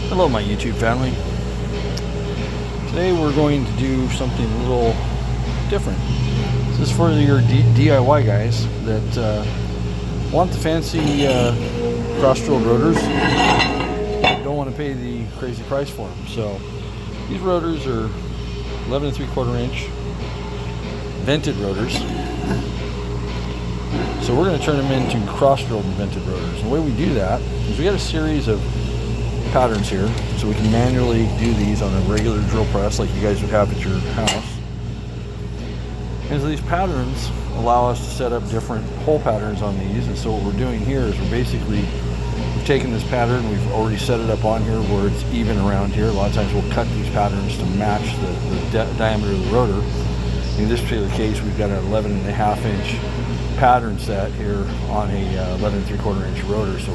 Hello my YouTube family. Today we're going to do something a little different. This is for your DIY guys that want the fancy cross-drilled rotors but don't want to pay the crazy price for them. So these rotors are 11 3/4 inch vented rotors. So we're going to turn them into cross-drilled vented rotors. And the way we do that is we got a series of patterns here, so we can manually do these on a regular drill press like you guys would have at your house. And so these patterns allow us to set up different hole patterns on these. And so what we're doing here is we've taken this pattern, we've already set it up on here where it's even around here. A lot of times we'll cut these patterns to match the diameter of the rotor. In this particular case, we've got an 11.5 inch pattern set here on a 11 3/4 inch rotor. So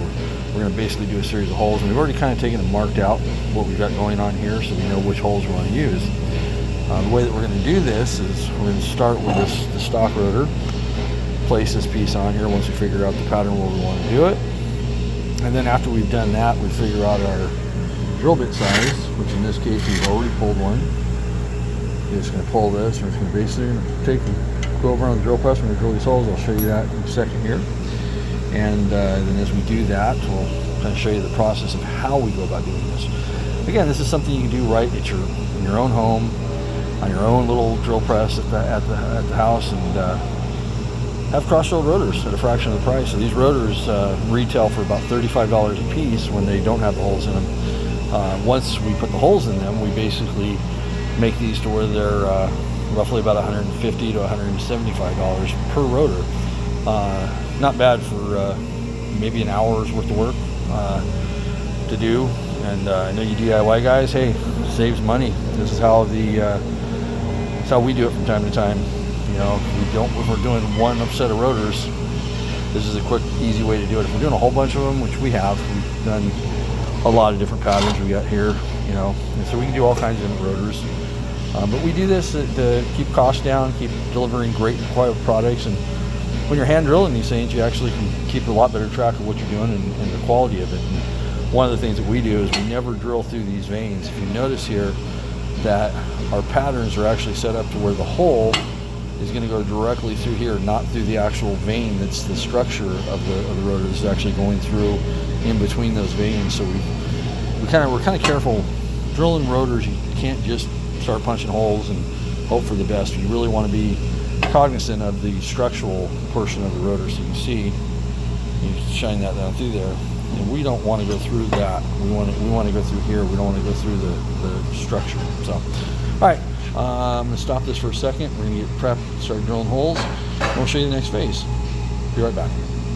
we're going to basically do a series of holes, and we've already kind of taken and marked out what we've got going on here so we know which holes we want to use. The way that we're going to do this is we're going to start with the stock rotor, place this piece on here once we figure out the pattern where we want to do it, and then after we've done that, we figure out our drill bit size, which in this case we've already pulled one. You're just going to pull this, and we're just going to basically go over on the drill press. We're going to drill these holes. I'll show you that in a second here. And then as we do that, we'll kind of show you the process of how we go about doing this. Again, this is something you can do right at in your own home, on your own little drill press at the house, and have cross-drilled rotors at a fraction of the price. So these rotors retail for about $35 a piece when they don't have the holes in them. Once we put the holes in them, we basically make these to where they're roughly about $150 to $175 per rotor. Not bad for maybe an hour's worth of work to do. And I know you DIY guys, hey, saves money. This is how it's how we do it from time to time. You know, if we're doing one set of rotors, this is a quick, easy way to do it. If we're doing a whole bunch of them, which we've done a lot of different patterns we got here, you know, and so we can do all kinds of different rotors. But we do this to keep costs down, keep delivering great quality products, and when you're hand drilling these things, you actually can keep a lot better track of what you're doing and the quality of it. And one of the things that we do is we never drill through these veins. If you notice here that our patterns are actually set up to where the hole is going to go directly through here, not through the actual vein that's the structure of the rotor. This is actually going through in between those veins. So we're kind of careful. Drilling rotors, you can't just start punching holes and hope for the best. You really want to be cognizant of the structural portion of the rotor. So you can see, you shine that down through there, and we don't want to go through that. We want to go through here. We don't want to go through the structure. So, all right, I'm going to stop this for a second. We're going to get prepped, start drilling holes, and we'll show you the next phase. Be right back.